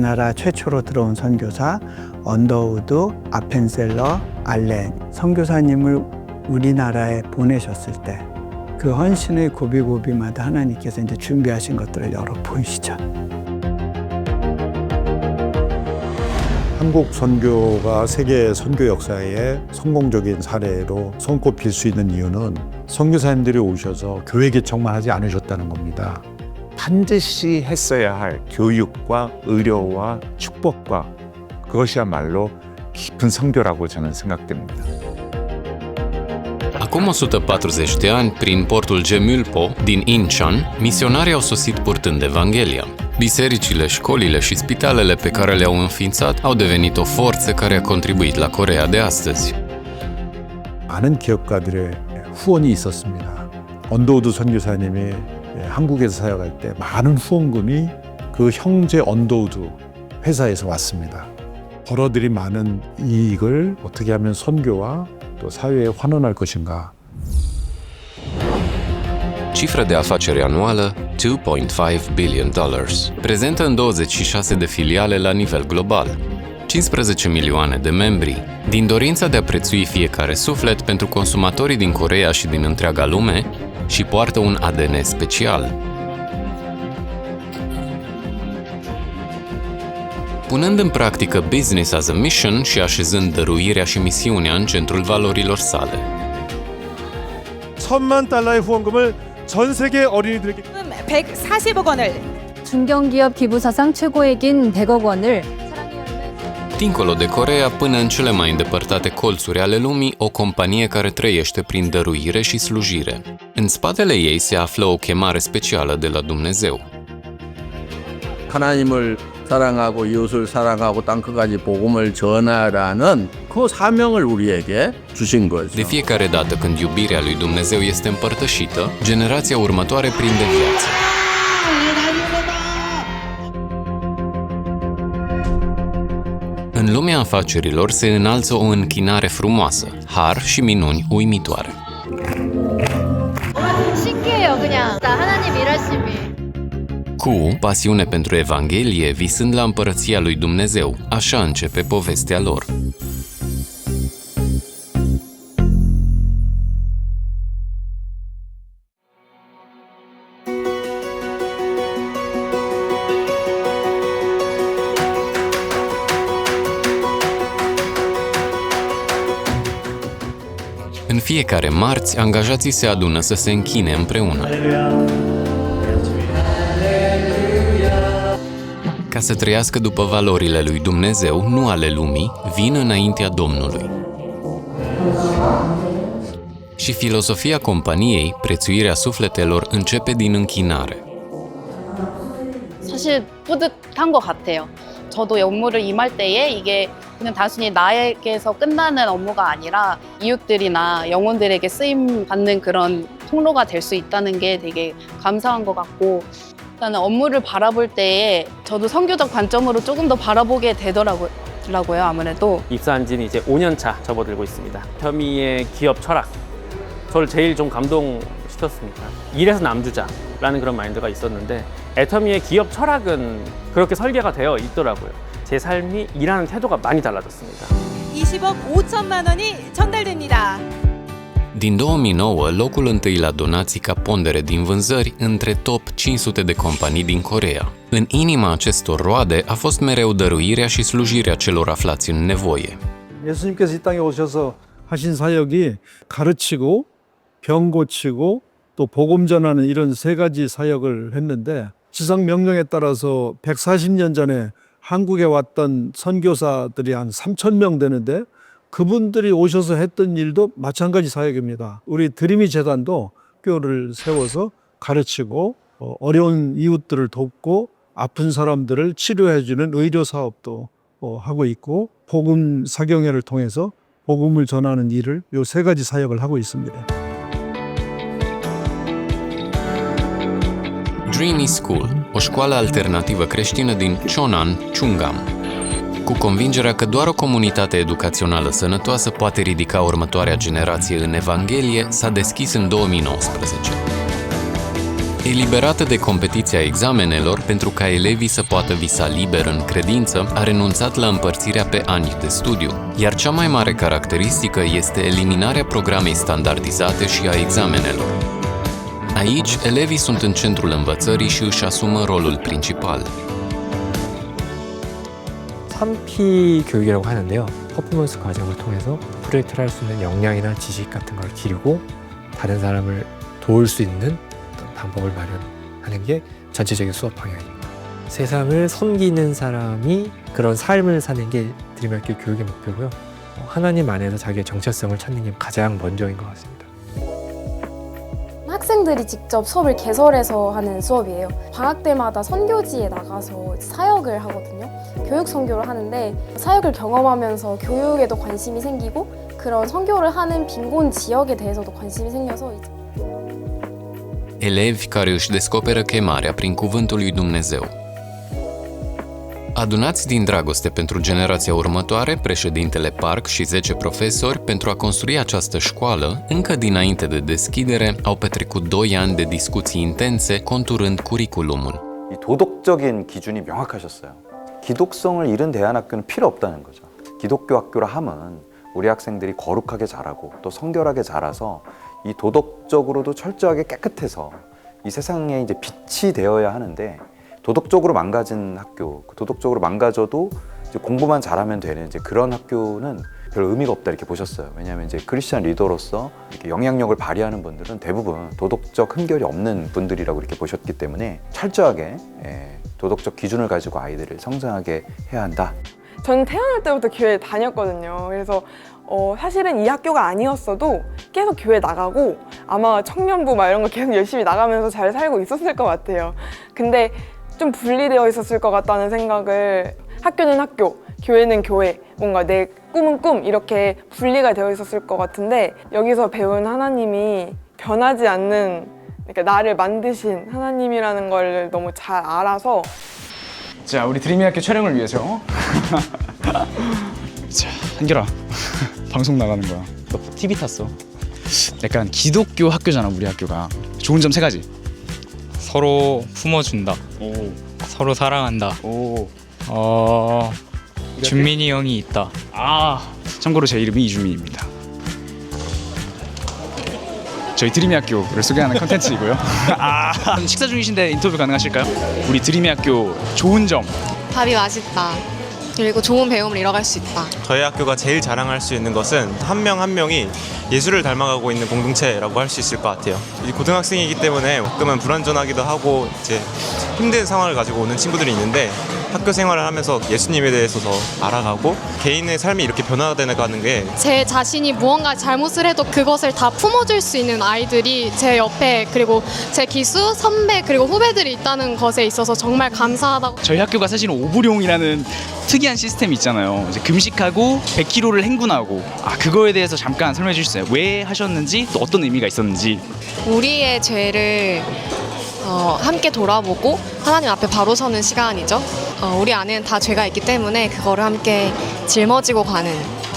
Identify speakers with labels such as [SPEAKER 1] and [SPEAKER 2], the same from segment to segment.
[SPEAKER 1] 우리나라 최초로 들어온 선교사 언더우드 아펜셀러 알렌 선교사님을 우리나라에 보내셨을 때 그 헌신의 고비고비마다 하나님께서 이제 준비하신 것들을 열어 보이시죠.
[SPEAKER 2] 한국 선교가 세계 선교 역사의 성공적인 사례로 손꼽힐 수 있는 이유는 선교사님들이 오셔서 교회 개척만 하지 않으셨다는 겁니다.
[SPEAKER 3] 반드시 했어야 할 교육과 의료와 축복과 그것이야말로 깊은 선교라고 저는 생각됩니다.
[SPEAKER 4] Acum 140 de ani, prin portul Gemülpo din Incheon, misionarii au sosit purtând Evanghelia. Bisericile, școlile și spitalele pe care le-au înființat au devenit o forță care a contribuit la Coreea de astăzi.
[SPEAKER 2] 많은 기업가들의 후원이 있었습니다. 언더우드 선교사님이 한국에서 사역할 때 많은 후원금이 그 형제 언더우드 회사에서 왔습니다. 벌어들인 많은 이익을 어떻게 하면 선교와 또 사회에 환원할 것인가.
[SPEAKER 4] Cifră de afaceri anuală $2.5 billion, prezentă în 26 de filiale la nivel global, 15 milioane de membri. Din dorința de a prețui fiecare suflet pentru consumatorii din Coreea și din întreaga lume și poartă un ADN special. Punând în practică business as a mission și așezând dăruirea și misiunea în centrul valorilor sale.
[SPEAKER 5] $1,000,000의 후원금을 전 세계 어린이들에게
[SPEAKER 6] 140억 원을
[SPEAKER 7] 중견기업 기부 사상 최고액인 100억 원을
[SPEAKER 4] Dincolo de Coreea, până în cele mai îndepărtate colțuri ale lumii, o companie care trăiește prin dăruire și slujire. În spatele ei se află o chemare specială de la Dumnezeu.
[SPEAKER 8] 하나님을 사랑하고 이웃을 사랑하고 땅끝까지 복음을 전하라는 그 사명을 우리에게 주신 거죠.
[SPEAKER 4] De fiecare dată când iubirea lui Dumnezeu este împărtășită, generația următoare prinde viață. În lumea afacerilor se înalță o închinare frumoasă, har și minuni uimitoare.
[SPEAKER 9] 신기해요, 그냥. 하나님 일하심이.
[SPEAKER 4] Cu pasiune pentru Evanghelie, visând la împărăția lui Dumnezeu, așa începe povestea lor. În fiecare marți, angajații se adună să se închine împreună. Ca să trăiască după valorile lui Dumnezeu, nu ale lumii, vin înaintea Domnului. Și filosofia companiei, prețuirea sufletelor, începe din închinare.
[SPEAKER 9] 사실 뿌듯한 것 같아요. 저도 업무를 임할 때에 이게 그냥 단순히 나에게서 끝나는 업무가 아니라 이웃들이나 영혼들에게 쓰임 받는 그런 통로가 될 수 있다는 게 되게 감사한 것 같고, 일단은 업무를 바라볼 때에 저도 선교적 관점으로 조금 더 바라보게 되더라고요, 아무래도.
[SPEAKER 10] 입사한 지는 이제 5년 차 접어들고 있습니다. 터미의 기업 철학, 저를 제일 좀 감동시켰습니다. 일에서 남주자라는 그런 마인드가 있었는데 애터미의 기업 철학은 그렇게 설계가 되어 있더라고요. 제 삶이 일하는 태도가 많이 달라졌습니다.
[SPEAKER 6] 20억 5천만 원이 전달됩니다.
[SPEAKER 4] Din 2009, locul întâi la donații ca pondere din vânzări între top 500 de companii din Coreea. În inima acestor roade a fost mereu dăruirea și slujirea celor aflați în nevoie.
[SPEAKER 2] 예수님께서 이 땅에 오셔서 하신 사역이 가르치고 병 고치고 또 복음 전하는 이런 세 가지 사역을 했는데 지상 명령에 따라서 140년 전에 한국에 왔던 선교사들이 한 3,000명 되는데 그분들이 오셔서 했던 일도 마찬가지 사역입니다. 우리 드림이 재단도 학교를 세워서 가르치고 어려운 이웃들을 돕고 아픈 사람들을 치료해주는 의료 사업도 하고 있고 복음 사경회를 통해서 복음을 전하는 일을 요 세 가지 사역을 하고 있습니다.
[SPEAKER 4] Dreamy School, o școală alternativă creștină din Cheonan, Chungam. Cu convingerea că doar o comunitate educațională sănătoasă poate ridica următoarea generație în Evanghelie, s-a deschis în 2019. Eliberată de competiția examenelor pentru ca elevii să poată visa liber în credință, a renunțat la împărțirea pe ani de studiu, iar cea mai mare caracteristică este eliminarea programei standardizate și a examenelor. Aici, elevii sunt în centrul învățării și își asumă rolul principal.
[SPEAKER 11] 3P 교육이라고 하는데요. 퍼포먼스 과정을 통해서 프로젝트를 할 수 있는 역량이나 지식 같은 걸 기르고 다른 사람을 도울 수 있는 어떤 방법을 마련하는 게 전체적인 수업 방향입니다. 세상을 섬기는 사람이 그런 삶을 사는 게 드림학교 교육의 목표고요. 하나님 안에서 자기의 정체성을 찾는 게 가장 먼저인 것 같습니다.
[SPEAKER 12] 학생들이 직접 수업을 개설해서 하는 수업이에요. 방학 때마다 선교지에 나가서 사역을 하거든요. 교육 선교를 하는데 사역을 경험하면서 교육에도 관심이 생기고 그런 선교를 하는 빈곤 지역에 대해서도 관심이 생겨서
[SPEAKER 4] Elevi care își descoperă chemarea prin cuvântul lui Dumnezeu. Adunați din dragoste pentru generația următoare, președintele Park și 10 profesori, pentru a construi această școală, încă dinainte de deschidere, au petrecut 2 ani de discuții intense, conturând curiculumul.
[SPEAKER 13] 이 도덕적인 기준이 명확하셨어요. 기독성을 잃은 대안학교는 필요 없다는 거죠. 기독교 학교라 함은 우리 학생들이 거룩하게 자라고 또 성결하게 자라서 이 도덕적으로도 철저하게 깨끗해서 이 세상에 이제 빛이 되어야 하는데 도덕적으로 망가진 학교, 도덕적으로 망가져도 이제 공부만 잘하면 되는 이제 그런 학교는 별 의미가 없다 이렇게 보셨어요. 왜냐하면 이제 크리스천 리더로서 이렇게 영향력을 발휘하는 분들은 대부분 도덕적 흠결이 없는 분들이라고 이렇게 보셨기 때문에 철저하게 도덕적 기준을 가지고 아이들을 성장하게 해야 한다.
[SPEAKER 14] 저는 태어날 때부터 교회에 다녔거든요. 그래서 사실은 이 학교가 아니었어도 계속 교회 나가고 아마 청년부 막 이런 거 계속 열심히 나가면서 잘 살고 있었을 것 같아요. 근데 좀 분리되어 있었을 것 같다는 생각을 학교는 학교, 교회는 교회, 뭔가 내 꿈은 꿈 이렇게 분리가 되어 있었을 것 같은데 여기서 배운 하나님이 변하지 않는 그러니까 나를 만드신 하나님이라는 걸 너무 잘 알아서
[SPEAKER 15] 자, 우리 드림이학교 촬영을 위해서 자, 한결아 방송 나가는 거야. 너 TV 탔어. 약간 기독교 학교잖아, 우리 학교가. 좋은 점 3가지.
[SPEAKER 16] 서로 품어준다.
[SPEAKER 15] 오.
[SPEAKER 16] 서로 사랑한다.
[SPEAKER 15] 오.
[SPEAKER 16] 준민이 형이 있다.
[SPEAKER 15] 참고로 제 이름이 이준민입니다. 저희 드림이학교를 소개하는 컨텐츠이고요. 식사 중이신데 인터뷰 가능하실까요? 우리 드림이학교 좋은 점.
[SPEAKER 17] 밥이 맛있다. 그리고 좋은 배움을 이뤄갈 수 있다.
[SPEAKER 18] 저희 학교가 제일 자랑할 수 있는 것은 한 명 한 명이 예술을 닮아가고 있는 공동체라고 할 수 있을 것 같아요. 고등학생이기 때문에 가끔은 불완전하기도 하고 이제 힘든 상황을 가지고 오는 친구들이 있는데 학교 생활을 하면서 예수님에 대해서 더 알아가고 개인의 삶이 이렇게 변화되는 게
[SPEAKER 17] 제 자신이 무언가 잘못을 해도 그것을 다 품어줄 수 있는 아이들이 제 옆에 그리고 제 기수, 선배 그리고 후배들이 있다는 것에 있어서 정말 감사하다고.
[SPEAKER 15] 저희 학교가 사실은 오부룡이라는 특이한 시스템이 있잖아요. 이제 금식하고 100km를 행군하고 그거에 대해서 잠깐 설명해 주셨어요. 왜 하셨는지 또 어떤 의미가 있었는지.
[SPEAKER 17] 우리의 죄를 함께 돌아보고 하나님 앞에 바로 서는 시간이죠. 우리 안에는 다 죄가 있기 때문에 그거를 함께 짊어지고 가는,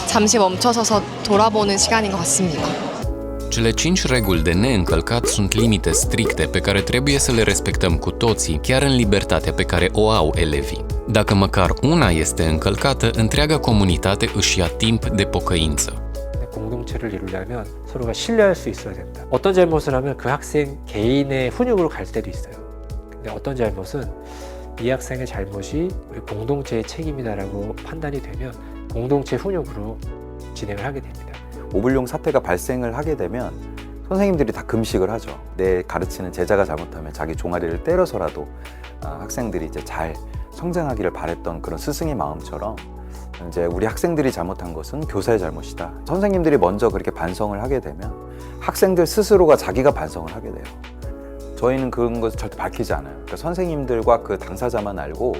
[SPEAKER 17] 잠시 멈춰서서 돌아보는 시간인 것 같습니다.
[SPEAKER 4] Cele 5 reguli de neîncălcat sunt limite stricte pe care trebuie să le respectăm cu toții, chiar în libertatea pe care o au elevii. Dacă măcar una este încălcată, întreaga comunitate își ia timp de pocăință.
[SPEAKER 11] 공동체를 이루려면 서로가 신뢰할 수 있어야 된다. 어떤 잘못을 하면 그 학생 개인의 훈육으로 갈 때도 있어요. 근데 어떤 잘못은 이 학생의 잘못이 우리 공동체의 책임이다라고 판단이 되면 공동체 훈육으로 진행을 하게 됩니다.
[SPEAKER 13] 오불용 사태가 발생을 하게 되면 선생님들이 다 금식을 하죠. 내 가르치는 제자가 잘못하면 자기 종아리를 때려서라도 학생들이 이제 잘 성장하기를 바랬던 그런 스승의 마음처럼 이제 우리 학생들이 잘못한 것은 교사의 잘못이다. 선생님들이 먼저 그렇게 반성을 하게 되면 학생들 스스로가 자기가 반성을 하게 돼요. 저희는 그런 것을 절대 밝히지 않아요. 그러니까 선생님들과 그 당사자만 알고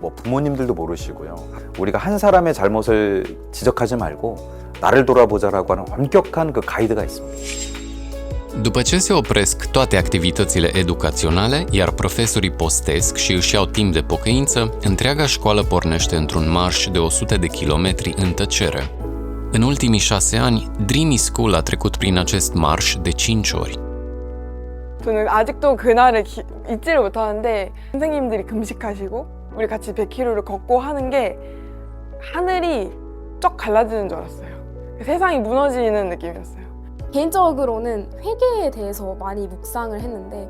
[SPEAKER 13] 뭐 부모님들도 moru시고요. 우리가 한 saram의 잘못을 지적하지 말고 나를 돌아보자라고 하는 엄격한 그 가이드가 있습니다.
[SPEAKER 4] După ce se opresc toate activitățile educaționale, iar profesorii postesc și își iau timp de pocăință, întreaga școală pornește într-un marș de 100 de kilometri în tăcere. În ultimii 6 ani, Dreamy School a trecut prin acest marș de 5 ori.
[SPEAKER 14] 저는 아직도 그날을 잊지를 못하는데 선생님들이 금식하시고 우리 같이 100km를 걷고 하는 게 하늘이 쫙 갈라지는 줄 알았어요. 세상이 무너지는 느낌이었어요.
[SPEAKER 12] 개인적으로는 회개에 대해서 많이 묵상을 했는데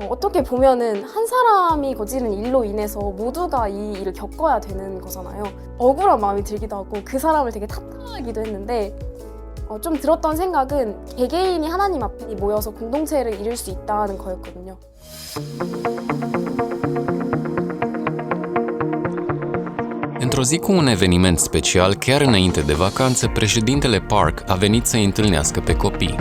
[SPEAKER 12] 어떻게 보면은 한 사람이 저지른 일로 인해서 모두가 이 일을 겪어야 되는 거잖아요. 억울한 마음이 들기도 하고 그 사람을 되게 탓하기도 했는데 좀 들었던 생각은 개개인이 하나님 앞에 모여서 공동체를 이룰 수 있다는 거였거든요.
[SPEAKER 4] Într-o zi cu un eveniment special, chiar înainte de vacanță, președintele Park a venit să-i întâlnească pe copii.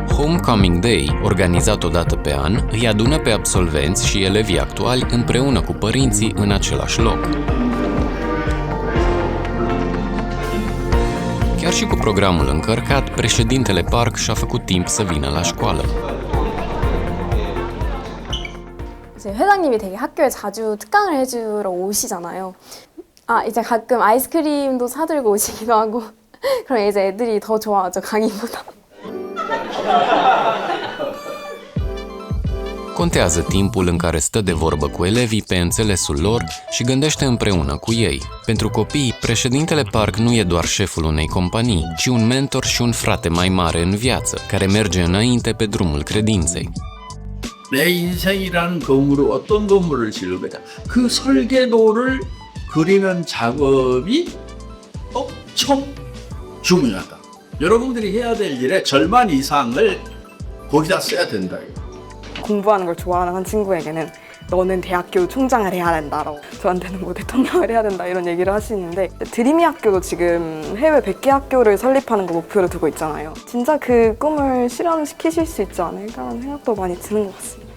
[SPEAKER 4] Homecoming Day, organizat o dată pe an, îi adună pe absolvenți și elevii actuali împreună cu părinții în același loc. Chiar și cu programul încărcat, președintele Park și-a făcut timp să vină la școală.
[SPEAKER 12] 이제 회장님이 되게 학교에 자주 특강을 해주러 오시잖아요. 이제 가끔 아이스크림도 사들고 오시기도 하고 그럼 이제 애들이 더 좋아하죠, 강의보다.
[SPEAKER 4] Contează timpul în care stă de vorbă cu elevii pe înțelesul lor și gândește împreună cu ei. Pentru copii, președintele Park nu e doar șeful unei companii, ci un mentor și un frate mai mare în viață, care merge înainte pe drumul credinței.
[SPEAKER 8] 내 인생이라는 건물을 어떤 건물을 지을 거냐. 그 설계도를 그리는 작업이 엄청 중요하다. 여러분들이 해야 될 일의 절반 이상을 거기다 써야 된다.
[SPEAKER 14] 공부하는 걸 좋아하는 한 친구에게는 너는 대학교 총장을 해야 된다라고, 저한테는 뭐 대통령을 해야 된다 이런 얘기를 하시는데, 드림이 학교도 지금 해외 100개 학교를 설립하는 거 목표로 두고 있잖아요. 진짜 그 꿈을 실현시키실 수 있지 않을까라는 생각도 많이 드는 것 같습니다.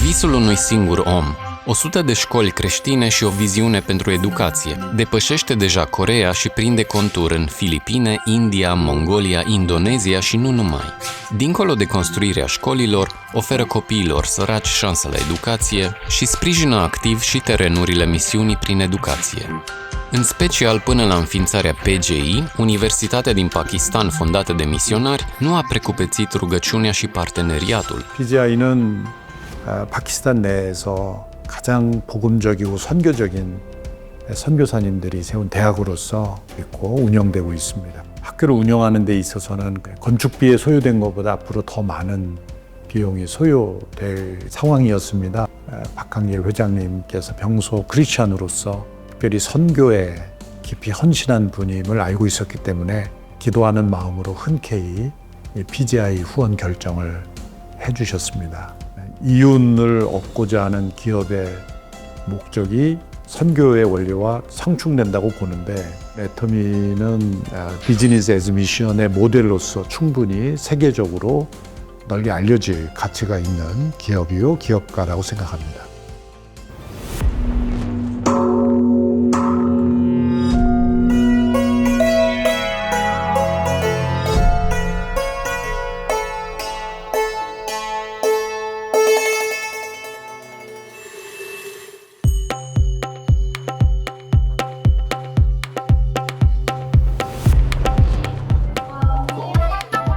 [SPEAKER 4] Visul unui singur om, 100 de școli creștine și o viziune pentru educație, depășește deja Coreea și prinde contur în Filipine, India, Mongolia, Indonezia și nu numai. Dincolo de construirea școlilor, oferă copiilor săraci șanse la educație și sprijină activ și terenurile misiunii prin educație. În special până la înființarea PGI, Universitatea din Pakistan fondată de misionari nu a precupețit rugăciunea și parteneriatul.
[SPEAKER 2] PGI는 파키스탄 내에서 가장 복음적이고 선교적인 선교사님들이 세운 대학으로서 있고 운영되고 있습니다. 학교를 운영하는 데 있어서는 건축비에 소요된 것보다 앞으로 더 많은 비용이 소요될 상황이었습니다. 박항일 회장님께서 평소 크리스찬으로서 특별히 선교에 깊이 헌신한 분임을 알고 있었기 때문에 기도하는 마음으로 흔쾌히 PGI 후원 결정을 해주셨습니다. 이윤을 얻고자 하는 기업의 목적이 선교의 원리와 상충된다고 보는데, 애터미는 비즈니스 애즈 미션의 모델로서 충분히 세계적으로 널리 알려질 가치가 있는 기업이요 기업가라고 생각합니다.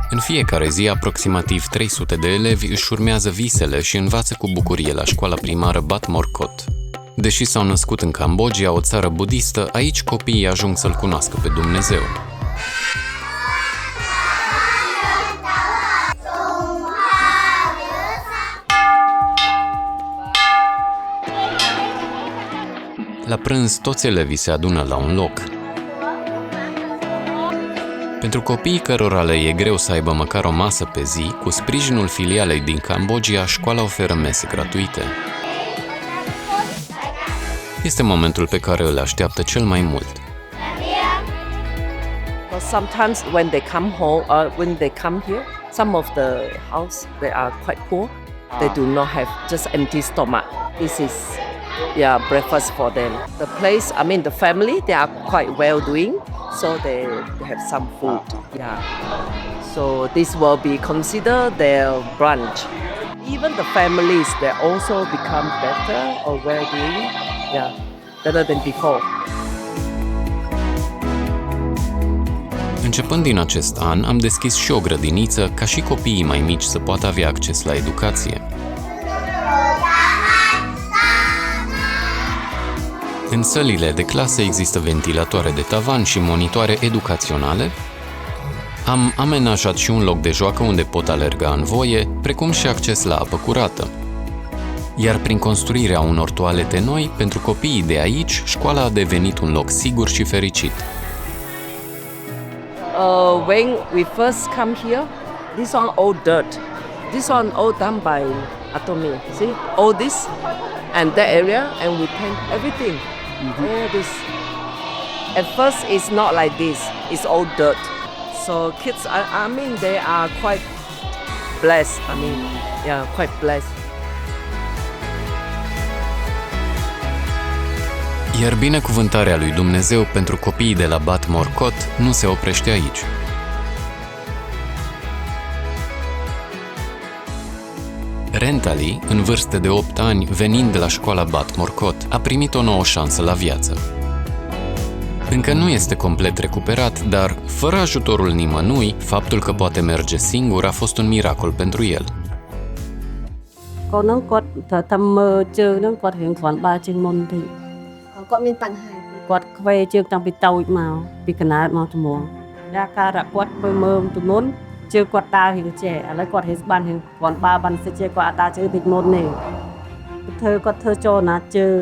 [SPEAKER 4] În fiecare zi, aproximativ 300 de elevi își urmează visele și învață cu bucurie la școala primară Bat Morkot. Deși s-au născut în Cambodgia, o țară budistă, aici copiii ajung să-L cunoască pe Dumnezeu. La prânz, toți elevii se adună la un loc. Pentru copiii cărora le e greu să aibă măcar o masă pe zi, cu sprijinul filialei din Cambodgia, școala oferă mese gratuite. Este momentul pe care îl așteaptă cel mai mult.
[SPEAKER 19] Sometimes when they come home, when they come here, some of the house they are quite poor. They do not have just empty stomach. This is breakfast for them. The place, I mean the family, they are quite well doing, so they have some food. So this will be considered their brunch. Even the families, they also become better or well doing, better than before.
[SPEAKER 4] Începând din acest an, am deschis și o grădiniță ca și copiii mai mici să poată avea acces la educație. În sălile de clasă există ventilatoare de tavan și monitoare educaționale. Am amenajat și un loc de joacă unde pot alerga în voie, precum și acces la apă curată. Iar prin construirea unor toalete noi, pentru copiii de aici, școala a devenit un loc sigur și fericit.
[SPEAKER 19] When we first come here, this one all dirt. This one all done by Atomy. See, all this and that area, and we paint everything. All this. At first, it's not like this. It's all dirt. So kids, I mean, they are quite blessed. I mean, yeah, quite blessed.
[SPEAKER 4] Iar binecuvântarea lui Dumnezeu pentru copiii de la Bat Morcot nu se oprește aici. Rentali, în vârstă de 8 ani, venind de la școala Bat Morcot, a primit o nouă șansă la viață. Încă nu este complet recuperat, dar, fără ajutorul nimănui, faptul că poate merge singur a fost un miracol pentru el.
[SPEAKER 19] គាត់នឹងគាត់ត្រូវតែមើលជើងហ្នឹងគាត់រៀងគ្រាន់បើជាងមុនតិចគាត់មានបញ្ហាគាត់ខ្វែជើងតាំងពីតូចមកពីកណ្ដាលមកត្មងតែការរគាត់មើលទៅមុនជើងគាត់ដើររៀងចេះឥឡូវគាត់រៀងបានរៀងគ្រាន់បើបានសិជេគាត់អត់ដើរជើងតិចមុនទេគាត់ធ្វើចូលណាជើង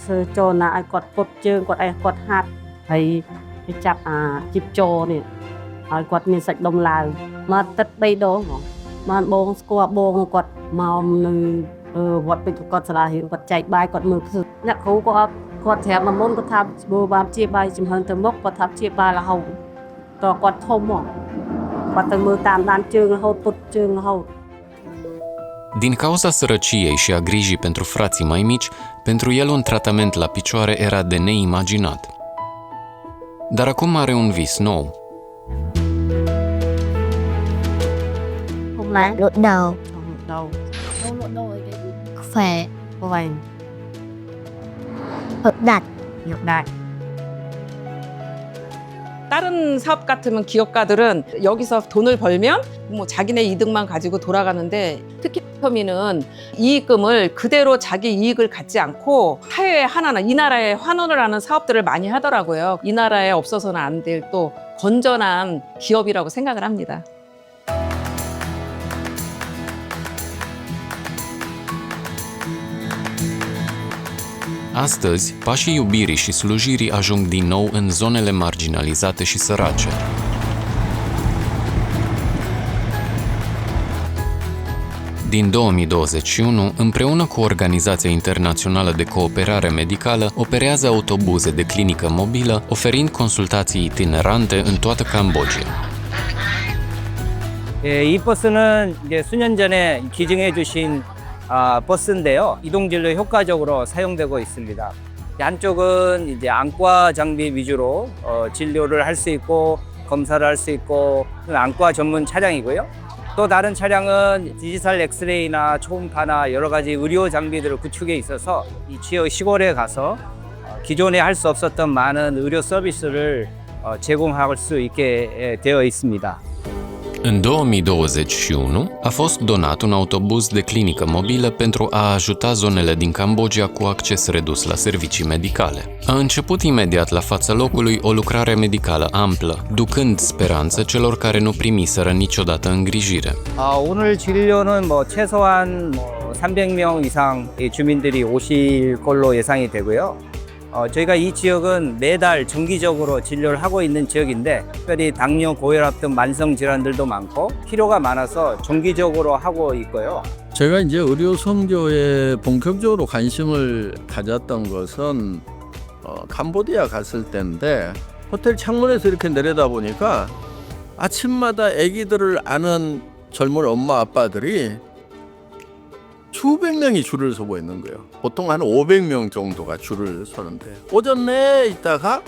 [SPEAKER 19] ធ្វើចូលណាឲ្យគាត់ពុតជើងគាត់ឲ្យគាត់ហាត់ហើយគេចាប់ជីបចោនេះឲ្យគាត់មានសាច់ដុំឡើងមកទឹក3ដងហ្មងបានបងស្គាល់បងគាត់មកនៅវត្តពេជ្រគាត់សាលារៀនគាត់ចែកបាយគាត់មើលអ្នកគ្រូគាត់ប្រាប់មកមុនគាត់ថាបើបានជាបាយចំហឹងទៅមុខគាត់ថាជាបាយរហូតតគាត់ធំមកគាត់ទៅមើលតាមដានជើងរហូតពុតជើងរហូត
[SPEAKER 4] Din cauza sărăciei și a grijii pentru frații mai mici, pentru el un tratament la picioare era de neimaginat. Dar acum are un vis nou.
[SPEAKER 20] Hôm nay lột đầu. Khỏe. Hợp đạt.
[SPEAKER 21] 다른 사업 같으면 기업가들은 여기서 돈을 벌면 뭐 자기네 이득만 가지고 돌아가는데 특히 터미는 이익금을 그대로 자기 이익을 갖지 않고 사회에 하나는 이 나라에 환원을 하는 사업들을 많이 하더라고요. 이 나라에 없어서는 안 될 또 건전한 기업이라고 생각을 합니다.
[SPEAKER 4] Astăzi, pașii iubirii și slujirii ajung din nou în zonele marginalizate și sărace. Din 2021, împreună cu Organizația Internațională de Cooperare Medicală, operează autobuze de clinică mobilă, oferind consultații itinerante în toată Cambodgia.
[SPEAKER 22] 이 버스는 이제 수년 전에 기증해 주신 버스인데요. 이동 진료 효과적으로 사용되고 있습니다. 한쪽은 이제 안과 장비 위주로 진료를 할 수 있고 검사를 할 수 있고 안과 전문 차량이고요. 또 다른 차량은 디지털 엑스레이나 초음파나 여러 가지 의료 장비들을 구축해 있어서 이 지역 시골에 가서 기존에 할 수 없었던 많은 의료 서비스를 제공할 수 있게 되어 있습니다.
[SPEAKER 4] În 2021 a fost donat un autobuz de clinică mobilă pentru a ajuta zonele din Cambodgia cu acces redus la servicii medicale. A început imediat la fața locului o lucrare medicală amplă, ducând speranță celor care nu primiseră niciodată îngrijire.
[SPEAKER 22] 오늘 진료는 최소한 300명 이상의 주민들이 오실 걸로 예상이 되고요. 저희가 이 지역은 매달 정기적으로 진료를 하고 있는 지역인데 특별히 당뇨, 고혈압 등 만성 질환들도 많고 필요가 많아서 정기적으로 하고 있고요.
[SPEAKER 8] 제가 이제 의료 선교에 본격적으로 관심을 가졌던 것은 캄보디아 갔을 때인데 호텔 창문에서 이렇게 내려다 보니까 아침마다 아기들을 아는 젊은 엄마 아빠들이 수백 명이 줄을 서고 있는 거예요. 보통 한 500명 정도가 줄을 서는데 오전 내에 있다가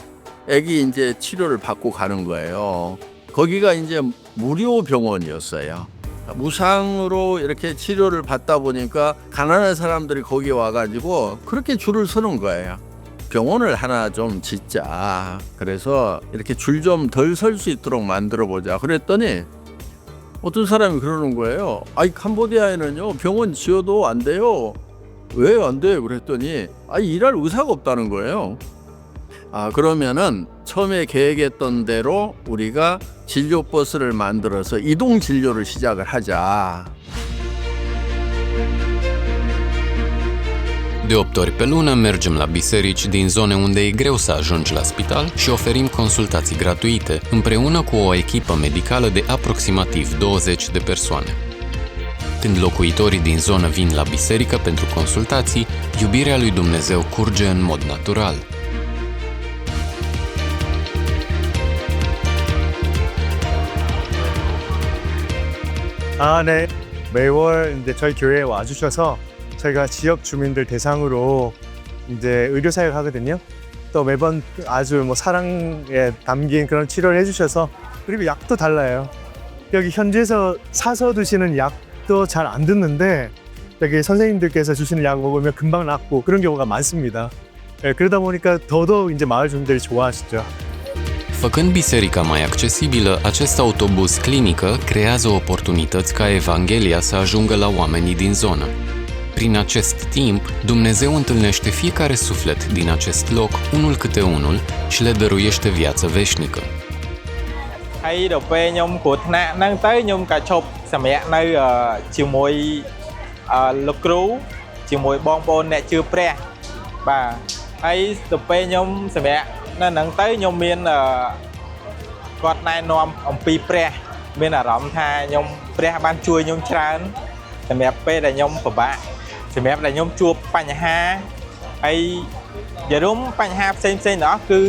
[SPEAKER 8] 아기 이제 치료를 받고 가는 거예요. 거기가 이제 무료 병원이었어요. 무상으로 이렇게 치료를 받다 보니까 가난한 사람들이 거기 와가지고 그렇게 줄을 서는 거예요. 병원을 하나 좀 짓자. 그래서 이렇게 줄 좀 덜 설 수 있도록 만들어 보자. 그랬더니 어떤 사람이 그러는 거예요. 아이 캄보디아에는요 병원 지어도 안 돼요. 왜 안 돼요? 그랬더니 일할 의사가 없다는 거예요. 그러면은 처음에 계획했던 대로 우리가 진료 버스를 만들어서 이동 진료를 시작을 haja.
[SPEAKER 4] De 8 ori pe lună mergem la biserici din zone unde e greu să ajungi la spital și oferim consultații gratuite, împreună cu o echipă medicală de aproximativ 20 de persoane. Când locuitorii din zonă vin la biserică pentru consultații, iubirea lui Dumnezeu curge în mod natural.
[SPEAKER 5] 네. 매월 이제 저희 교회에 와주셔서 저희가 지역 주민들 대상으로 이제 의료 사역을 하거든요. 또 매번 아주 사랑에 담긴 그런 치료를 해주셔서 그리고 약도 달라요. 여기 현지에서 사서 드시는 약도 잘 안 듣는데 여기 선생님들께서 주시는 약 먹으면 금방 낫고 그런 경우가 많습니다. 그러다 보니까 더더욱 이제 마을 주민들이 좋아하시죠.
[SPEAKER 4] Făcând biserica mai accesibilă, acest autobuz clinică creează oportunități ca Evanghelia să ajungă la oamenii din zonă. Prin acest timp, Dumnezeu întâlnește fiecare suflet din acest loc, unul câte unul, și le dăruiește viață veșnică.
[SPEAKER 1] ហើយដល់ពេលខ្ញុំគ្រោះថ្នាក់ហ្នឹងទៅខ្ញុំក៏ឈប់សម្រាកនៅជាមួយលោកគ្រូជាមួយបងប្អូនអ្នកជឿព្រះបាទហើយដល់ពេលខ្ញុំសម្រាកនៅហ្នឹងទៅខ្ញុំមានគាត់ណែនាំអំពីព្រះមានអារម្មណ៍ថាខ្ញុំព្រះបានជួយខ្ញុំច្រើនសម្រាប់ពេលដែលខ្ញុំពិបាកសម្រាប់ដែលខ្ញុំជួបបញ្ហាហើយនិយាយរួមបញ្ហាផ្សេងៗទាំងអស់គឺ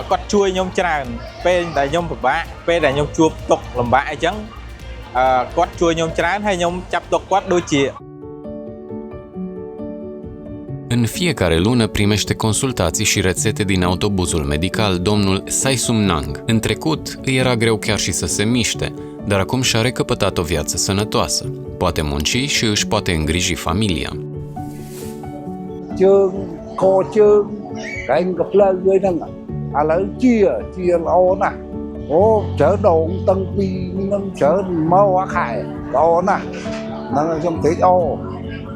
[SPEAKER 1] គាត់ជួយខ្ញុំច្រើនពេលដែលខ្ញុំពិបាកពេលដែលខ្ញុំជួបទុក្ខលំបាកអីចឹងគាត់ជួយខ្ញុំច្រើនហើយខ្ញុំចាប់ទុកគាត់ដូចជា
[SPEAKER 4] În fiecare lună primește consultații și rețete din autobuzul medical domnul Saisum Nang. În trecut îi era greu chiar și să se miște, dar acum și-a recăpătat o viață sănătoasă. Poate munci și își poate îngriji familia.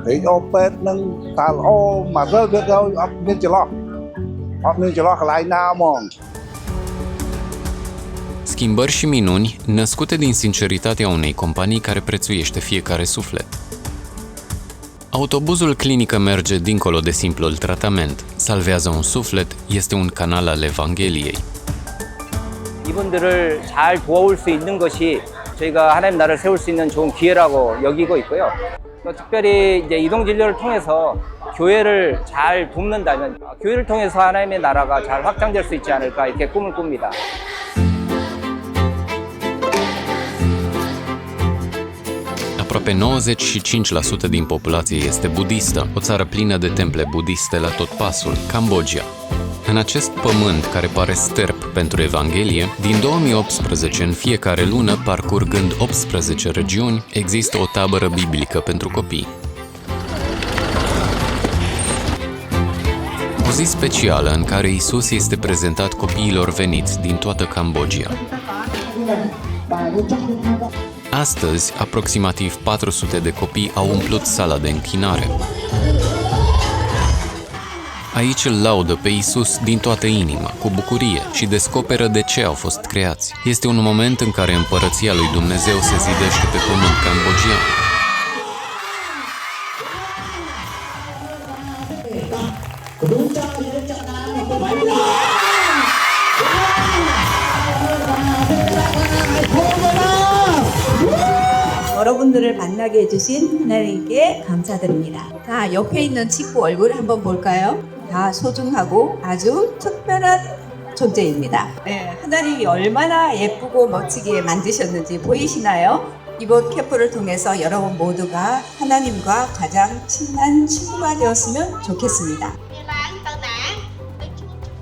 [SPEAKER 3] Thì ô pet nâng ta ô mà rơi cái đâu ấp nên chỉ lo cái lại nào mong.
[SPEAKER 4] Schimbări și minuni născute din sinceritatea unei companii care prețuiește fiecare suflet. Autobuzul clinică merge dincolo de simplul tratament. Salvează un suflet, este un canal al Evangheliei.
[SPEAKER 22] 이분들을 잘 도와올 수 있는 것이 저희가 하나님 나라를 세울 수 있는 좋은 기회라고 여기고 있고요. 특별히 이제 이동 진료를 통해서 교회를 잘 돕는다면 교회를 통해서 하나님의 나라가 잘 확장될 수 있지 않을까 이렇게 꿈을 꿉니다.
[SPEAKER 4] Aproape 95% din populație este budistă, o țară plină de temple budiste la tot pasul, Cambodgia. În acest pământ care pare sterp pentru Evanghelie, din 2018 în fiecare lună, parcurgând 18 regiuni, există o tabără biblică pentru copii. O zi specială în care Isus este prezentat copiilor veniți din toată Cambodgia. Astăzi, aproximativ 400 de copii au umplut sala de închinare. Aici îl laudă pe Isus din toată inima, cu bucurie și descoperă de ce au fost creați. Este un moment în care împărăția lui Dumnezeu se zidește pe pământ cambodgian.
[SPEAKER 23] 여러분들을 만나게 해주신 하나님께 감사드립니다. 자, 옆에 있는 친구 얼굴을 한번 볼까요? 다 소중하고 아주 특별한 존재입니다. 네, 하나님이 얼마나 예쁘고 멋지게 만드셨는지 보이시나요? 이번 캠프를 통해서 여러분 모두가 하나님과 가장 친한 친구가 되었으면 좋겠습니다.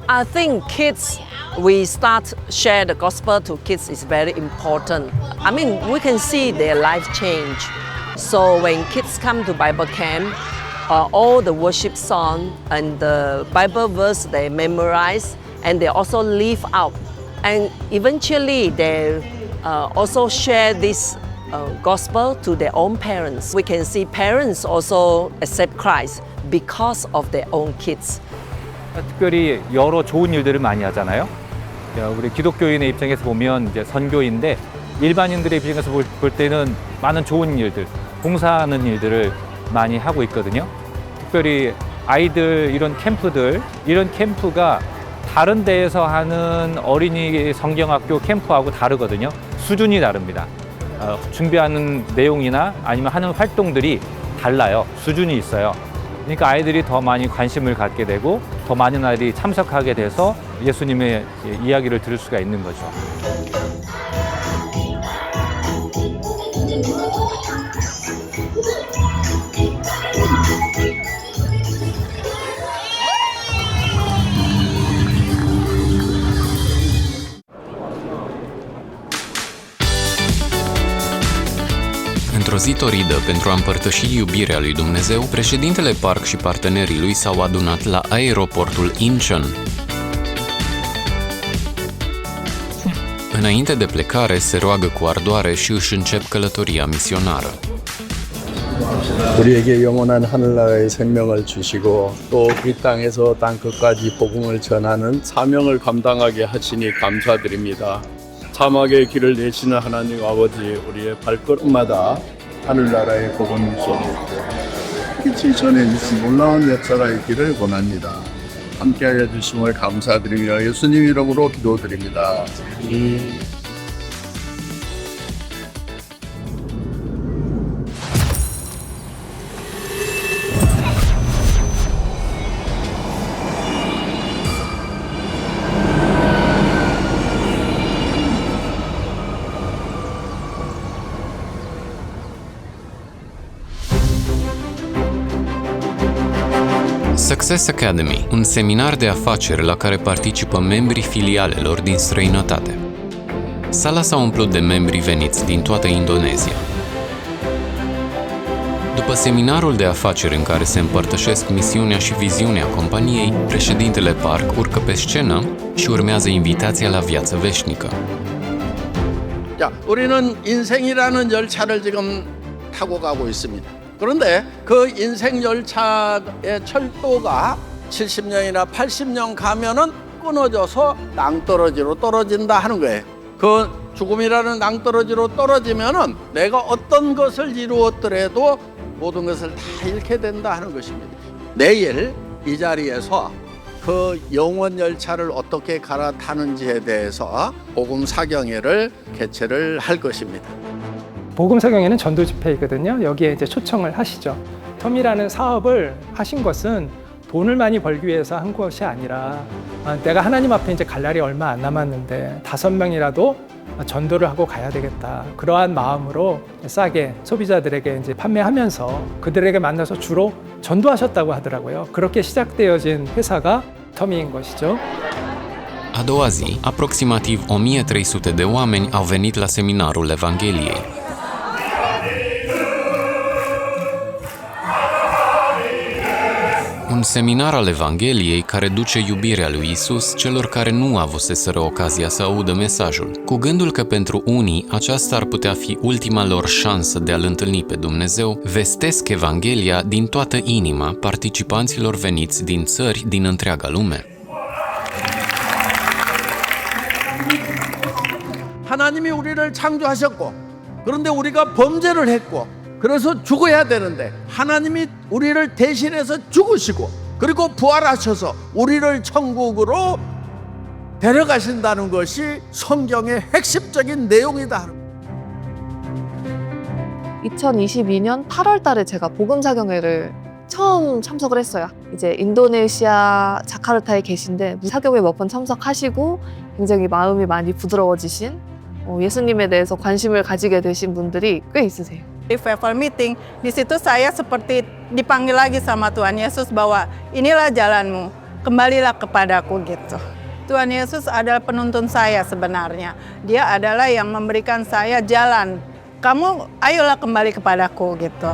[SPEAKER 19] I think kids, we start share the gospel to kids is very important. I mean, we can see their life change. So when kids come to Bible camp, all the worship song and the Bible verse they memorize and they also live out. And eventually they also share this gospel to their own parents. We can see parents also accept Christ because of their own kids.
[SPEAKER 7] 특별히 여러 좋은 일들을 많이 하잖아요. 우리 기독교인의 입장에서 보면 이제 선교인데 일반인들의 입장에서 볼 때는 많은 좋은 일들, 봉사하는 일들을 많이 하고 있거든요. 특별히 아이들 이런 캠프들, 이런 캠프가 다른 데에서 하는 어린이 성경학교 캠프하고 다르거든요. 수준이 다릅니다. 준비하는 내용이나 아니면 하는 활동들이 달라요. 수준이 있어요. 그러니까 아이들이 더 많이 관심을 갖게 되고 더 많은 아이들이 참석하게 돼서 예수님의 이야기를 들을 수가 있는 거죠.
[SPEAKER 4] Într-o zi toridă, pentru a împărtăși iubirea lui Dumnezeu, președintele Park și partenerii lui s-au adunat la aeroportul Incheon. Înainte de plecare, se roagă cu ardoare și își încep călătoria misionară.
[SPEAKER 9] 우리에게 영원한 하늘나라의 생명을 주시고 또 이 땅에서 땅 끝까지 복음을 전하는 사명을 감당하게 하시니 감사드립니다. 사막의 길을 내시는 하나님 아버지, 우리의 발걸음마다 하늘나라의 복음 소리고 빛이 전해주신 놀라운 역사가 있기를 원합니다. 함께하여 주심을 감사드리며 예수님 이름으로 기도드립니다.
[SPEAKER 4] Success Academy, un seminar de afaceri la care participă membrii filialelor din străinătate. Sala s-a umplut de membri veniți din toată Indonezia. După seminarul de afaceri în care se împărtășesc misiunea și viziunea companiei, președintele Park urcă pe scenă și urmează invitația la viață veșnică.
[SPEAKER 10] 자, 우리는 인생이라는 열차를 지금 타고 가고 있습니다. 그런데 그 인생 열차의 철도가 70년이나 80년 가면은 끊어져서 낭떠러지로 떨어진다 하는 거예요. 그 죽음이라는 낭떠러지로 떨어지면은 내가 어떤 것을 이루었더라도 모든 것을 다 잃게 된다 하는 것입니다. 내일 이 자리에서 그 영원 열차를 어떻게 갈아타는지에 대해서 복음 사경회를 개최를 할 것입니다.
[SPEAKER 24] 복음 사경회는 전도 집회이거든요. 여기에 이제 초청을 하시죠. 텀이라는 사업을 하신 것은 돈을 많이 벌기 위해서 한 것이 아니라 내가 하나님 앞에 이제 갈 날이 얼마 안 남았는데 5명이라도 전도를 하고 가야 되겠다. 그러한 마음으로 싸게 소비자들에게 이제 판매하면서 그들에게 만나서 주로 전도하셨다고 하더라고요. 그렇게 시작되어진 회사가 텀이인 것이죠.
[SPEAKER 4] A doua zi, aproximativ 1300 de oameni au venit la seminarul Evangheliei. Un seminar al Evangheliei care duce iubirea lui Isus celor care nu avuseseră ocazia să audă mesajul, cu gândul că pentru unii aceasta ar putea fi ultima lor șansă de a-L întâlni pe Dumnezeu, vestesc Evanghelia din toată inima participanților veniți din țări din întreaga lume.
[SPEAKER 10] 하나님이 우리를 창조하셨고 그런데 우리가 범죄를 했고 그래서 죽어야 되는데 하나님이 우리를 대신해서 죽으시고 그리고 부활하셔서 우리를 천국으로 데려가신다는 것이 성경의 핵심적인 내용이다.
[SPEAKER 25] 2022년 8월 달에 제가 복음사경회를 처음 참석을 했어요. 이제 인도네시아 자카르타에 계신데 사경회 몇 번 참석하시고 굉장히 마음이 많이 부드러워지신 예수님에 대해서 관심을 가지게 되신 분들이 꽤 있으세요.
[SPEAKER 26] Revival meeting, di situ saya seperti dipanggil lagi sama Tuhan Yesus bahwa inilah jalanmu, kembalilah kepadaku gitu. Tuhan Yesus adalah penuntun saya sebenarnya. Dia adalah yang memberikan saya jalan. Kamu ayolah kembali kepadaku gitu.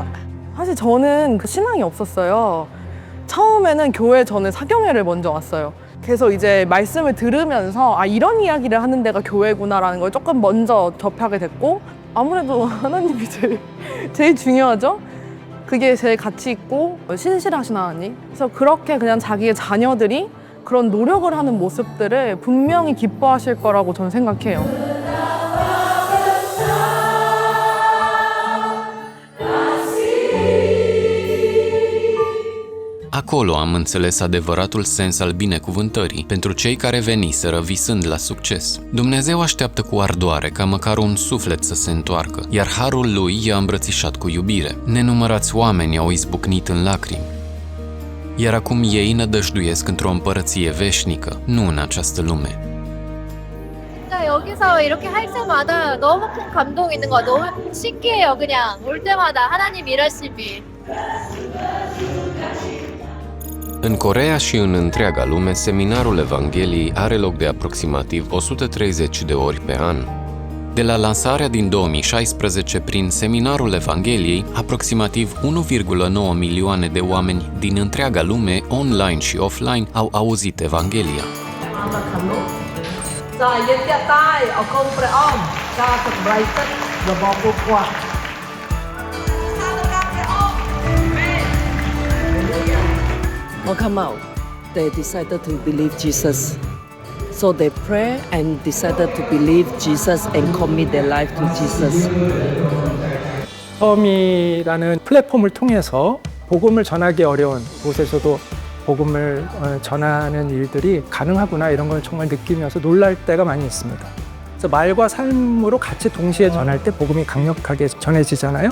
[SPEAKER 14] 사실 저는 그 신앙이 없었어요. 처음에는 교회 저는 사경회를 먼저 왔어요. 그래서 이제 말씀을 들으면서 아 이런 이야기를 하는 데가 교회구나라는 걸 조금 먼저 접하게 됐고 아무래도 하나님이 제일 중요하죠. 그게 제일 가치 있고 신실하신 하나님. 그래서 그렇게 그냥 자기의 자녀들이 그런 노력을 하는 모습들을 분명히 기뻐하실 거라고 저는 생각해요.
[SPEAKER 4] Acolo am înțeles adevăratul sens al binecuvântării pentru cei care veniseră visând la succes. Dumnezeu așteaptă cu ardoare ca măcar un suflet să se întoarcă, iar harul lui i-a îmbrățișat cu iubire. Nenumărați oameni au izbucnit în lacrimi. Iar acum ei nădăjduiesc într-o împărăție veșnică, nu în această lume.
[SPEAKER 20] 여기서 이렇게 할 때마다 너무 큰 감동이 있는 거야. 너무 신기해요. 그냥 올 때마다 하나님 일하심이.
[SPEAKER 4] În Coreea și în întreaga lume, seminarul Evangheliei are loc de aproximativ 130 de ori pe an. De la lansarea din 2016 prin seminarul Evangheliei, aproximativ 1,9 milioane de oameni din întreaga lume, online și offline, au auzit Evanghelia.
[SPEAKER 19] Or come out, they decided to believe Jesus. So they pray and decided to believe Jesus and commit their life to Jesus.
[SPEAKER 24] 섬이라는 플랫폼을 통해서 복음을 전하기 어려운 곳에서도 복음을 전하는 일들이 가능하구나 이런 걸 정말 느끼면서 놀랄 때가 많이 있습니다. 그래서 말과 삶으로 같이 동시에 전할 때 복음이 강력하게 전해지잖아요.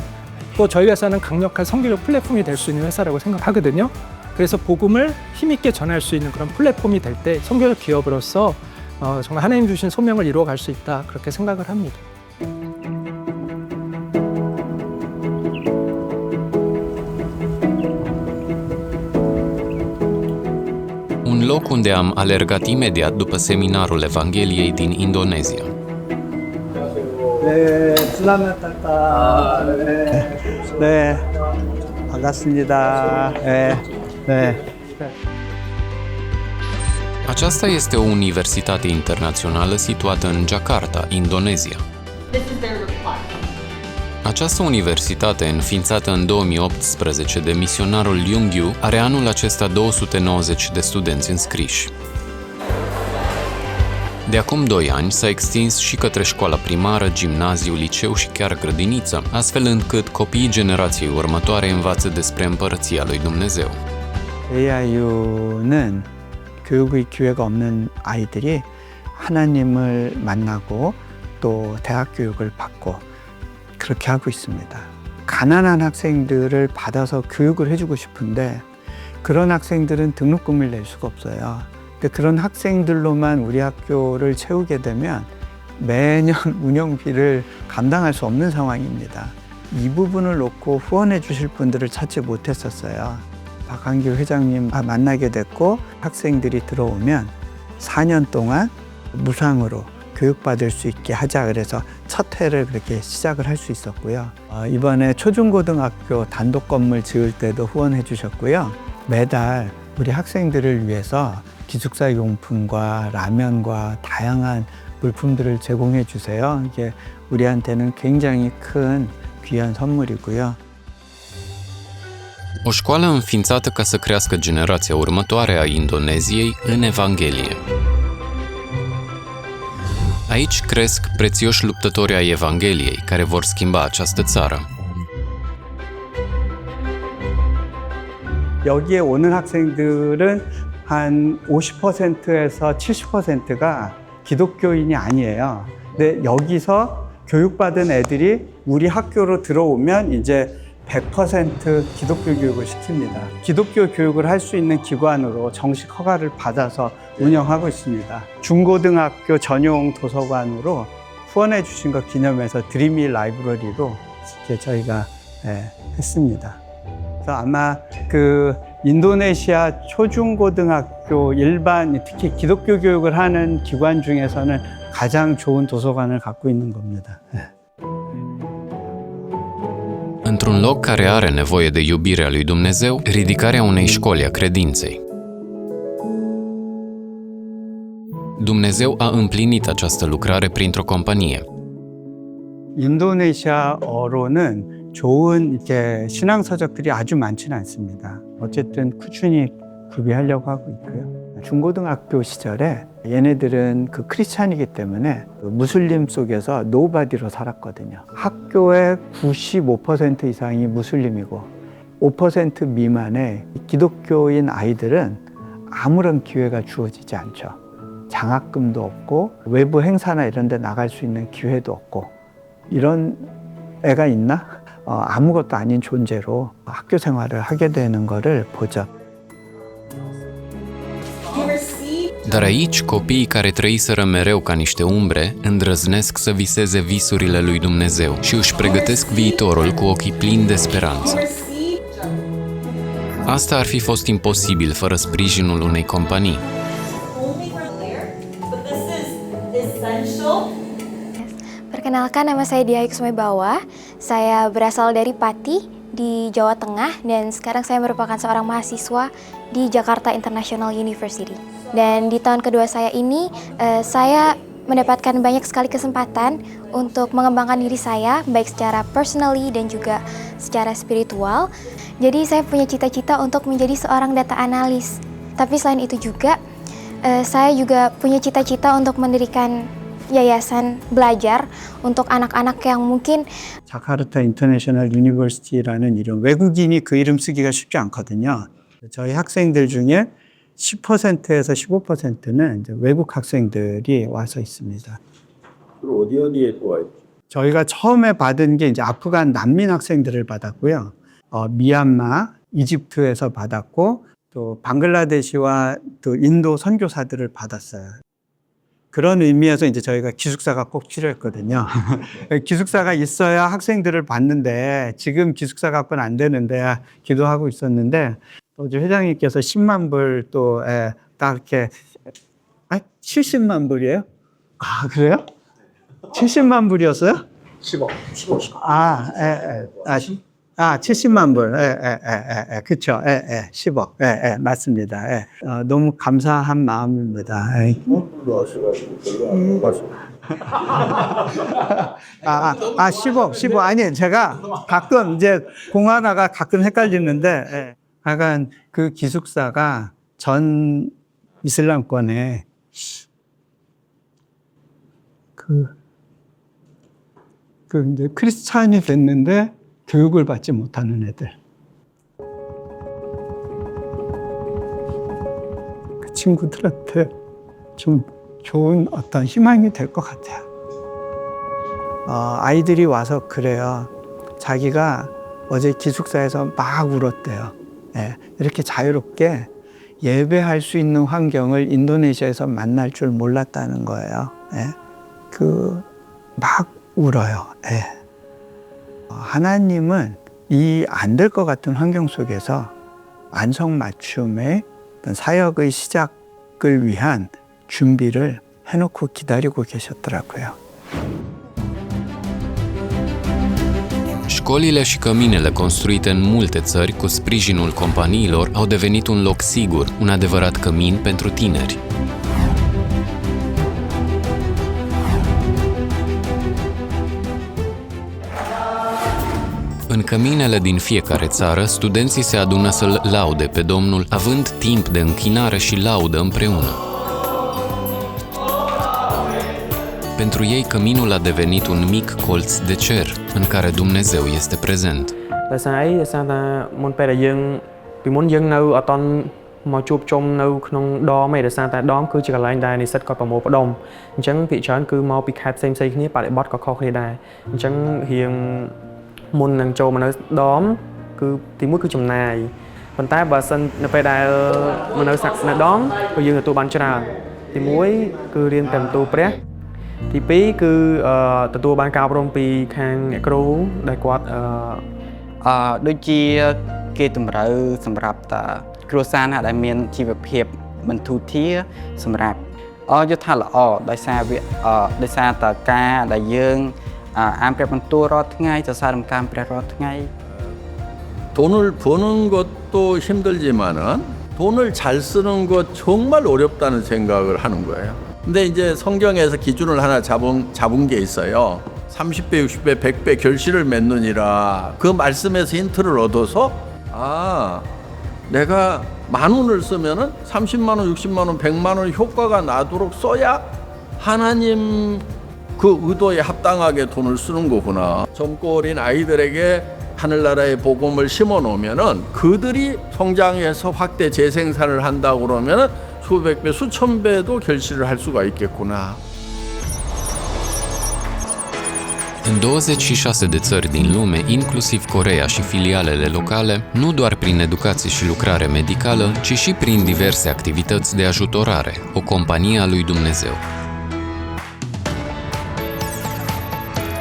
[SPEAKER 24] 또 저희 회사는 강력한 선교적 플랫폼이 될 수 있는 회사라고 생각하거든요. 그래서 복음을 힘있게 전할 수 있는 그런 플랫폼이 될 때 선교적 기업으로서 정말 하나님 주신 소명을 이루어갈 수 있다 그렇게 생각을 합니다.
[SPEAKER 4] Un loc unde am alergat imediat după seminarul Evangheliei din Indonezia.
[SPEAKER 5] 네, selamat datang. 네, 반갑습니다. 네, 네.
[SPEAKER 4] Aceasta este o universitate internațională situată în Jakarta, Indonezia. Această universitate, înființată în 2018 de misionarul Yungyu, are anul acesta 290 de studenți înscriși. De acum 2 ani s-a extins și către școala primară, gimnaziu, liceu și chiar grădiniță, astfel încât copiii generației următoare învață despre Împărăția lui Dumnezeu.
[SPEAKER 5] AIU는 교육의 기회가 없는 아이들이 하나님을 만나고 또 대학 교육을 받고 그렇게 하고 있습니다. 가난한 학생들을 받아서 교육을 해주고 싶은데 그런 학생들은 등록금을 낼 수가 없어요. 그런 학생들로만 우리 학교를 채우게 되면 매년 운영비를 감당할 수 없는 상황입니다. 이 부분을 놓고 후원해 주실 분들을 찾지 못했었어요. 박한길 회장님 만나게 됐고 학생들이 들어오면 4년 동안 무상으로 교육받을 수 있게 하자 그래서 첫 해를 그렇게 시작을 할 수 있었고요. 이번에 초중고등학교 단독 건물 지을 때도 후원해 주셨고요. 매달 우리 학생들을 위해서 기숙사 용품과 라면과 다양한 물품들을 제공해 주세요. 이게 우리한테는 굉장히 큰 귀한 선물이고요.
[SPEAKER 4] O școală înființată ca să crească generația următoare a Indoneziei în Evanghelie. Aici cresc prețioși luptători ai Evangheliei care vor schimba această țară.
[SPEAKER 5] 여기에 오는 학생들은 한 50%에서 70%가 기독교인이 아니에요. 근데 여기서 교육받은 애들이 우리 학교로 들어오면 이제 100% 기독교 교육을 시킵니다. 기독교 교육을 할 수 있는 기관으로 정식 허가를 받아서 운영하고 있습니다. 중고등학교 전용 도서관으로 후원해 주신 것 기념해서 드리미 라이브러리로 저희가 했습니다. 그래서 아마 그 인도네시아 초중고등학교 일반 특히 기독교 교육을 하는 기관 중에서는 가장 좋은 도서관을 갖고 있는 겁니다.
[SPEAKER 4] într-un loc care are nevoie de iubirea lui Dumnezeu, ridicarea unei școli a credinței. Dumnezeu a împlinit această lucrare printr-o companie.
[SPEAKER 6] 인도네시아어로는 좋은 이렇게 신앙 서적들이 아주 많지는 않습니다. 어쨌든 꾸준히 구비하려고 하고 있고요. 중고등학교 시절에 얘네들은 그 크리스찬이기 때문에 무슬림 속에서 노바디로 살았거든요. 학교의 95% 이상이 무슬림이고 5% 미만의 기독교인 아이들은 아무런 기회가 주어지지 않죠. 장학금도 없고 외부 행사나 이런 데 나갈 수 있는 기회도 없고 이런 애가 있나? 아무것도 아닌 존재로 학교 생활을 하게 되는 거를 보죠.
[SPEAKER 4] Dar aici, copiii care trăiseră mereu ca niște umbre, îndrăznesc să viseze visurile lui Dumnezeu și își pregătesc viitorul cu ochii plini de speranță. Asta ar fi fost imposibil fără sprijinul unei companii.
[SPEAKER 11] Perkenalkan, nama saya Dia Kusuma Bawah. Saya berasal dari Pati di Jawa Tengah dan sekarang saya merupakan seorang mahasiswa di Jakarta International University. Dan di tahun kedua saya ini, saya mendapatkan banyak sekali kesempatan untuk mengembangkan diri saya, baik secara personally dan juga secara spiritual. Jadi saya punya cita-cita untuk menjadi seorang data analis. Tapi selain itu juga, saya juga punya cita-cita untuk mendirikan yayasan belajar untuk anak-anak yang mungkin
[SPEAKER 6] 자카르타 인터내셔널 유니버시티라는 이름, 외국인이 그 이름 쓰기가 쉽지 않거든요. 저희 학생들 중에 10%에서 15%는 이제 외국 학생들이 와서 있습니다.
[SPEAKER 9] 어디에 또 와 있죠?
[SPEAKER 6] 저희가 처음에 받은 게 이제 아프간 난민 학생들을 받았고요. 미얀마, 이집트에서 받았고 또 방글라데시와 또 인도 선교사들을 받았어요. 그런 의미에서 이제 저희가 기숙사가 꼭 필요했거든요. 기숙사가 있어야 학생들을 받는데 지금 기숙사 갖고는 안 되는데 기도하고 있었는데 또 이제 회장님께서 10만 불 또 딱 이렇게 70만 불이에요? 아 그래요? 70만 불이었어요?
[SPEAKER 9] 10억.
[SPEAKER 6] 70만 불. 그렇죠. 10억. 맞습니다. 너무 감사한 마음입니다. 10억. 아니, 제가 가끔 이제 공하나가 가끔 헷갈리는데, 약간 그 기숙사가 전 이슬람권에 이제 크리스찬이 됐는데 교육을 받지 못하는 애들. 그 친구들한테 좀 좋은 어떤 희망이 될 것 같아요. 아이들이 와서 그래요. 자기가 어제 기숙사에서 막 울었대요. 이렇게 자유롭게 예배할 수 있는 환경을 인도네시아에서 만날 줄 몰랐다는 거예요. 막 울어요. 하나님은 이 안 될 것 같은 환경 속에서 안성맞춤의 어떤 사역의 시작을 위한 준비를 해놓고 기다리고 계셨더라고요.
[SPEAKER 4] Școlile și căminele construite în multe țări cu sprijinul companiilor au devenit un loc sigur, un adevărat cămin pentru tineri. În căminele din fiecare țară, studenții se adună să-L laude pe Domnul, având timp de închinare și laudă împreună. Pentru ei, căminul a devenit un mic colț de cer, în care Dumnezeu este prezent.
[SPEAKER 15] ដោយសារអីដោយសារតែមុនពេលដែលយើងពីមុនយើងនៅអត់តន់មកជួបជុំនៅក្នុងដមឯដោយសារតែដមគឺជាកន្លែងដែលនិស្សិតគាត់ប្រមូលផ្ដុំអញ្ចឹងភាគច្រើនគឺមកពីខេត្តផ្សេងៗគ្នាបរិបទក៏ខុសគ្នាដែរអញ្ចឹងរៀងមុននឹងចូលមកនៅដមគឺទីមួយគឺចំណាយប៉ុន្តែបើសិននៅពេលដែលមកនៅនៅដមគឺយើងទទួលបានច្រើនទីមួយគឺរៀនតែបន្ទូលព្រះទីពីរគឺទទួលបានការអប់រំពីខាងអ្នកគ្រូដែលគាត់
[SPEAKER 16] ដូចជាគេតម្រូវសម្រាប់តាគ្រួសារណាដែលមានជីវភាពមិនធូរធារសម្រាប់យកថាល្អដោយសារតែការដែលយើង អានព្រះបន្ទូលរាល់ថ្ងៃសរសើររំកាំព្រះរាល់ថ្ងៃ
[SPEAKER 9] 돈을 버는 것도 힘들지만은 돈을 잘 쓰는 것 정말 어렵다는 생각을 하는 거예요. 근데 이제 성경에서 기준을 하나 잡은 게 있어요. 30배, 60배, 100배 결실을 맺느니라. 그 말씀에서 힌트를 얻어서 내가 10,000원을 쓰면은 30만 원, 60만 원, 100만 원 효과가 나도록 써야 하나님 그 의도에 합당하게 돈을 쓰는 거구나. 젊고 어린 아이들에게 하늘나라의 복음을 심어 놓으면은 그들이 성장해서 확대 재생산을 한다 그러면은 수백 배, 수천 배도 결실을 할 수가 있겠구나.
[SPEAKER 4] În 26 de țări din lume, inclusiv Coreea și filialele locale, nu doar prin educație și lucrare medicală, ci și prin diverse activități de ajutorare, o companie a lui Dumnezeu.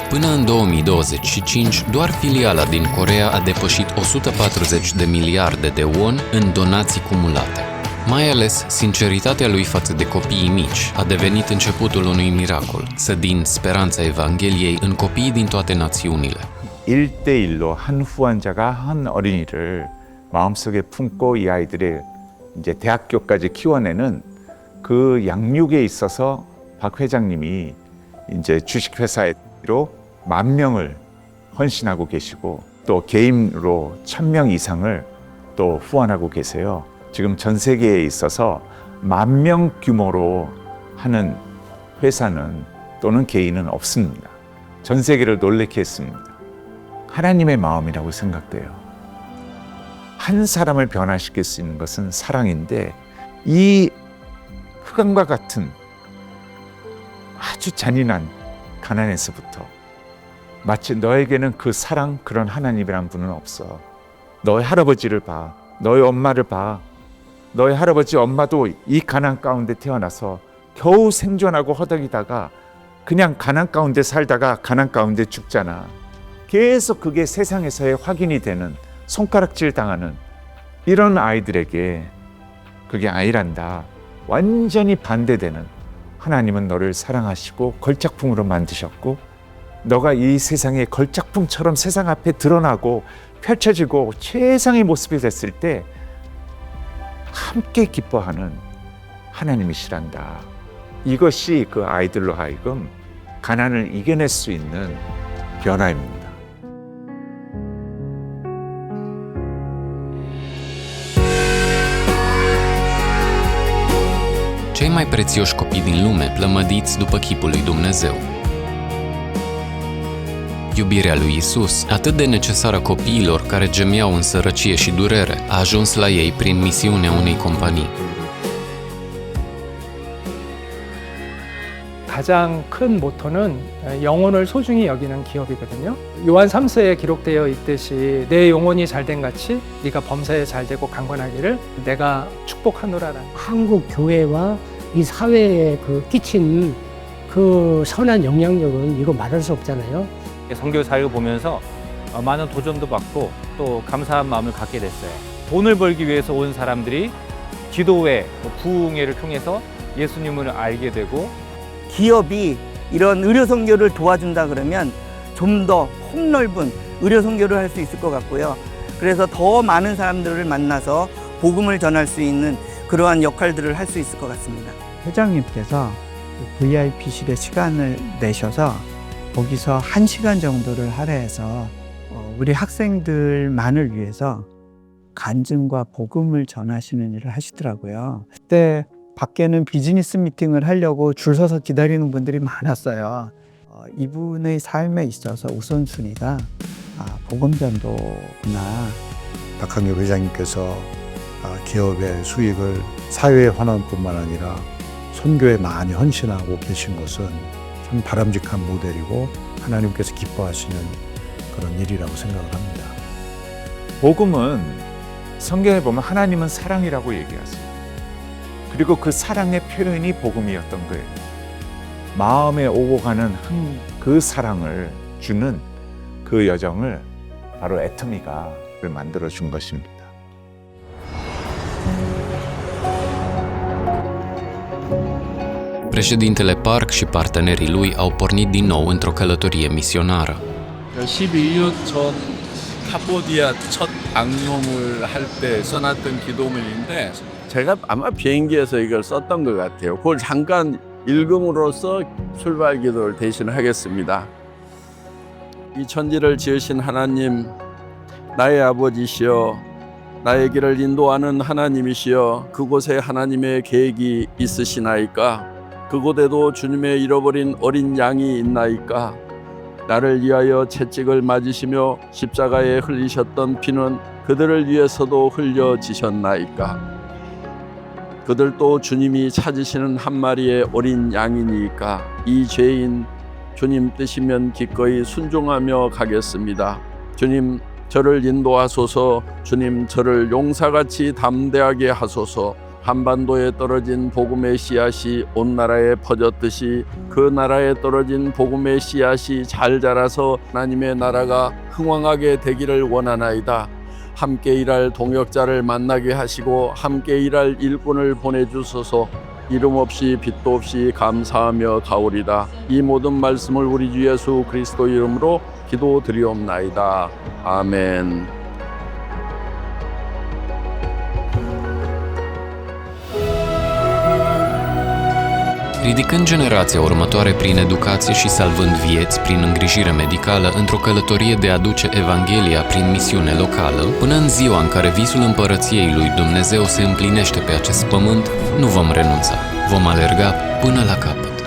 [SPEAKER 4] Până în 2025, doar filiala din Coreea a depășit 140 de miliarde de won în donații cumulate. Mai ales, sinceritatea lui față de copiii mici a devenit începutul unui miracol, sădind speranța Evangheliei în copiii din toate națiunile.
[SPEAKER 2] 1대1로 한 후원자가 한 어린이를 마음속에 품고 이 아이들의 이제 대학교까지 키워내는 그 양육에 있어서 박 회장님이 이제 주식회사로 10,000명을 헌신하고 계시고 또 개인으로 1,000명 이상을 또 후원하고 계세요. 지금 전 세계에 있어서 10,000명 규모로 하는 회사는 또는 개인은 없습니다. 전 세계를 놀래게 했습니다. 하나님의 마음이라고 생각돼요. 한 사람을 변화시킬 수 있는 것은 사랑인데 이 흑암과 같은 아주 잔인한 가난에서부터 마치 너에게는 그 사랑, 그런 하나님이란 분은 없어. 너의 할아버지를 봐. 너의 엄마를 봐. 너의 할아버지 엄마도 이 가난 가운데 태어나서 겨우 생존하고 허덕이다가 그냥 가난 가운데 살다가 가난 가운데 죽잖아. 계속 그게 세상에서의 확인이 되는, 손가락질 당하는 이런 아이들에게 그게 아니란다. 완전히 반대되는, 하나님은 너를 사랑하시고 걸작품으로 만드셨고 너가 이 세상의 걸작품처럼 세상 앞에 드러나고 펼쳐지고 최상의 모습이 됐을 때 함께 기뻐하는 하나님이시란다. 이것이 그 아이들로 하여금 가난을 이겨낼 수 있는 변화입니다.
[SPEAKER 4] Cei mai prețioși copii din lume, plămădiți după chipul lui Dumnezeu. Iubirea lui Isus, atât de necesară copiilor care gemeau în sărăcie și durere, a ajuns la ei prin misiunea unei companii.
[SPEAKER 24] 가장 큰 모토는 영혼을 소중히 여기는 기업이거든요. 요한 3서에 기록되어 있듯이 내 영혼이 잘된 같이 네가 범사에 잘되고 강건하기를 내가 축복하노라라는.
[SPEAKER 12] 한국 교회와 이 사회에 그 끼친 그 선한 영향력은 이거 말할 수 없잖아요.
[SPEAKER 7] 선교 사역을 보면서 많은 도전도 받고 또 감사한 마음을 갖게 됐어요. 돈을 벌기 위해서 온 사람들이 기도회, 부흥회를 통해서 예수님을 알게 되고
[SPEAKER 13] 기업이 이런 의료 선교를 도와준다 그러면 좀 더 폭넓은 의료 선교를 할 수 있을 것 같고요. 그래서 더 많은 사람들을 만나서 복음을 전할 수 있는 그러한 역할들을 할 수 있을 것 같습니다.
[SPEAKER 6] 회장님께서 VIP실에 시간을 내셔서 거기서 1시간 정도를 할애해서 우리 학생들만을 위해서 간증과 복음을 전하시는 일을 하시더라고요. 그때 밖에는 비즈니스 미팅을 하려고 줄 서서 기다리는 분들이 많았어요. 이분의 삶에 있어서 우선순위가 복음 전도구나.
[SPEAKER 3] 박항규 회장님께서 기업의 수익을 사회의 환원뿐만 아니라 선교에 많이 헌신하고 계신 것은 참 바람직한 모델이고 하나님께서 기뻐하시는 그런 일이라고 생각을 합니다.
[SPEAKER 2] 복음은 성경에 보면 하나님은 사랑이라고 얘기하세요. 그리고 그 사랑의 표현이 복음이었던 거예요. 마음에 오고 가는 그 사랑을 주는 그 여정을 바로 애터미가 만들어 준 것입니다.
[SPEAKER 4] Președintele Park și partenerii lui au pornit din nou într-o călătorie misionară.
[SPEAKER 9] 12년 전 캄보디아 첫 방문을 할 때 써놨던 기도문인데 제가 아마 비행기에서 이걸 썼던 것 같아요. 그걸 잠깐 읽음으로써 출발 기도를 대신하겠습니다. 이 천지를 지으신 하나님, 나의 아버지시여, 나의 길을 인도하는 하나님이시여, 그곳에 하나님의 계획이 있으시나이까? 그곳에도 주님의 잃어버린 어린 양이 있나이까? 나를 위하여 채찍을 맞으시며 십자가에 흘리셨던 피는 그들을 위해서도 흘려지셨나이까? 그들도 주님이 찾으시는 한 마리의 어린 양이니까 이 죄인 주님 뜻이면 기꺼이 순종하며 가겠습니다. 주님 저를 인도하소서. 주님 저를 용사같이 담대하게 하소서. 한반도에 떨어진 복음의 씨앗이 온 나라에 퍼졌듯이 그 나라에 떨어진 복음의 씨앗이 잘 자라서 하나님의 나라가 흥왕하게 되기를 원하나이다. 함께 일할 동역자를 만나게 하시고 함께 일할 일꾼을 보내주소서. 이름 없이 빛도 없이 감사하며 가오리다. 이 모든 말씀을 우리 주 예수 그리스도 이름으로 기도드리옵나이다. 아멘.
[SPEAKER 4] Ridicând generația următoare prin educație și salvând vieți prin îngrijire medicală într-o călătorie de a aduce Evanghelia prin misiune locală, până în ziua în care visul împărăției lui Dumnezeu se împlinește pe acest pământ, nu vom renunța. Vom alerga până la capăt.